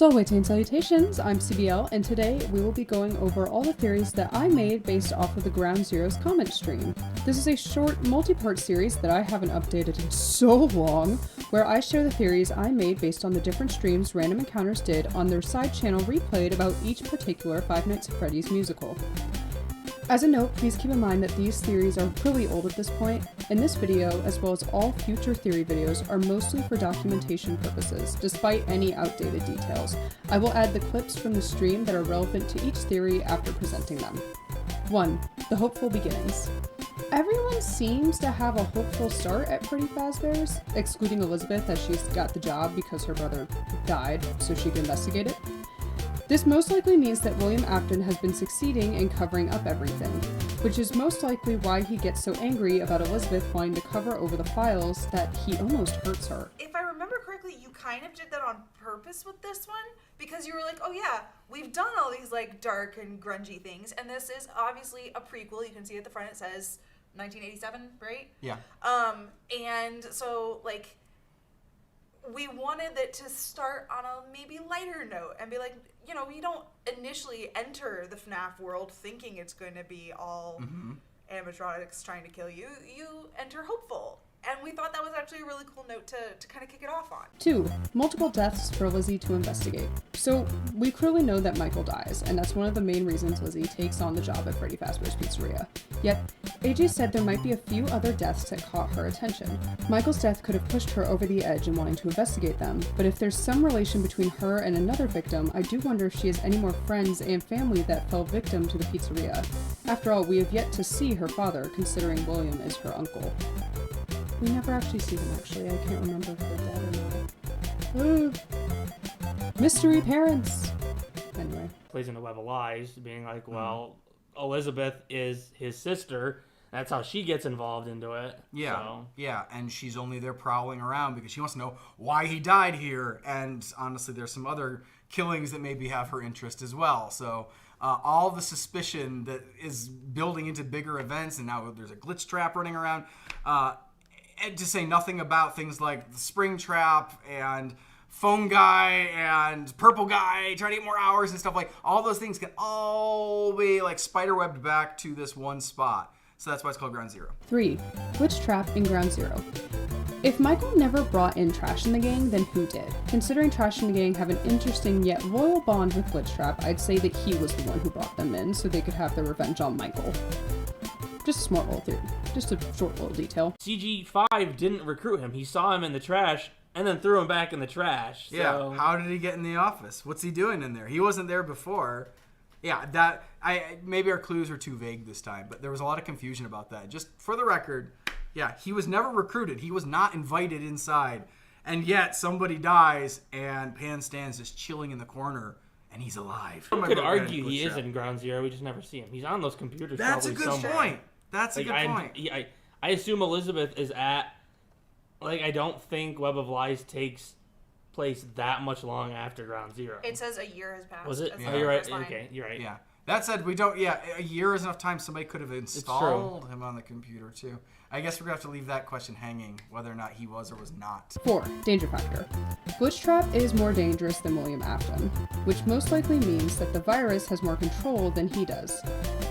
and salutations, I'm CBL, and today we will be going over all the theories that I made based off of the Ground Zero's comment stream. This is a short, multi-part series that I haven't updated in so long, where I share the theories I made based on the different streams Random Encounters did on their side channel replayed about each particular Five Nights at Freddy's musical. As a note, please keep in mind that these theories are really old at this point, and this video, as well as all future theory videos, are mostly for documentation purposes, despite any outdated details. I will add the clips from the stream that are relevant to each theory after presenting them. 1. The hopeful beginnings. Everyone seems to have a hopeful start at Freddy Fazbear's, excluding Elizabeth as she's got the job because her brother died so she could investigate it. This most likely means that William Afton has been succeeding in covering up everything, which is most likely why he gets so angry about Elizabeth wanting to cover over the files that he almost hurts her. If I remember correctly, you kind of did that on purpose with this one, because you were like, oh yeah, we've done all these like dark and grungy things, and this is obviously a prequel. You can see at the front it says 1987, right? Yeah. And so like, we wanted it to start on a maybe lighter note and be like, you know, you don't initially enter the FNAF world thinking it's going to be all animatronics trying to kill you. You enter hopeful. And we thought that was actually a really cool note to kind of kick it off on. 2. Multiple deaths for Lizzie to investigate. So, we clearly know that Michael dies, and that's one of the main reasons Lizzie takes on the job at Freddy Fazbear's Pizzeria. Yet, AJ said there might be a few other deaths that caught her attention. Michael's death could have pushed her over the edge in wanting to investigate them, but if there's some relation between her and another victim, I do wonder if she has any more friends and family that fell victim to the pizzeria. After all, we have yet to see her father, considering William is her uncle. We never actually see them, actually. I can't remember if they're dead or not. Mystery parents! Anyway. Plays into Web of Lies, being like, well, Elizabeth is his sister. That's how she gets involved into it. Yeah, so. yeah, and she's only there prowling around because she wants to know why he died here. And honestly, there's some other killings that maybe have her interest as well. So all the suspicion that is building into bigger events, and now there's a glitch trap running around. And to say nothing about things like the spring trap and phone guy and purple guy trying to get more hours and stuff, like all those things can all be like spiderwebbed back to this one spot. So that's why it's called Ground Zero. 3. Glitch trap in Ground Zero. If Michael never brought in Trash in the Gang, then who did? Considering Trash in the Gang have an interesting yet loyal bond with Glitch Trap, I'd say that he was the one who brought them in so they could have their revenge on Michael. Just a smart little theory. Just a short little detail. CG5 didn't recruit him. He saw him in the trash and then threw him back in the trash. Yeah, so. How did he get in the office? What's he doing in there? He wasn't there before. Yeah, maybe our clues are too vague this time, but there was a lot of confusion about that. Just for the record, yeah, he was never recruited. He was not invited inside. And yet somebody dies and Pan stands just chilling in the corner. And he's alive. You could argue he is in Ground Zero. We just never see him. He's on those computers. That's a good point. That's a good point. I assume Elizabeth is at. Like, I don't think Web of Lies takes place that much long after Ground Zero. It says a year has passed. Was it? Yeah. Oh, you're right. Okay, you're right. Yeah. That said, we don't. Yeah, a year is enough time. Somebody could have installed him on the computer too. I guess we're gonna have to leave that question hanging, whether or not he was or was not. 4. Danger factor. Glitch Trap is more dangerous than William Afton, which most likely means that the virus has more control than he does.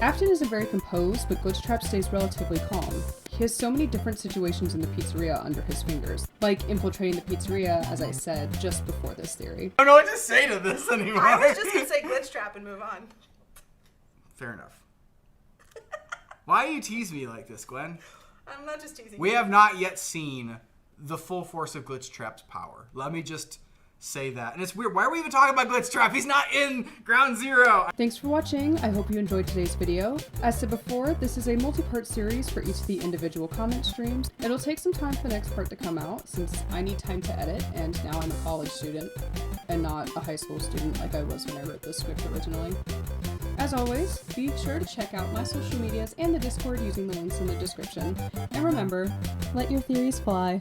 Afton isn't very composed, but Glitch Trap stays relatively calm. He has so many different situations in the pizzeria under his fingers, like infiltrating the pizzeria, as I said just before this theory. I don't know what to say to this anymore. I was just gonna say glitch trap and move on. Fair enough. Why do you tease me like this, Gwen? I'm not just teasing. We have not yet seen the full force of Glitch Trap's power. Let me just say that. And it's weird. Why are we even talking about Glitch Trap? He's not in Ground Zero. Thanks for watching. I hope you enjoyed today's video. As said before, this is a multi-part series for each of the individual comment streams. It'll take some time for the next part to come out since I need time to edit, and now I'm a college student and not a high school student like I was when I wrote this script originally. As always, be sure to check out my social medias and the Discord using the links in the description. And remember, let your theories fly.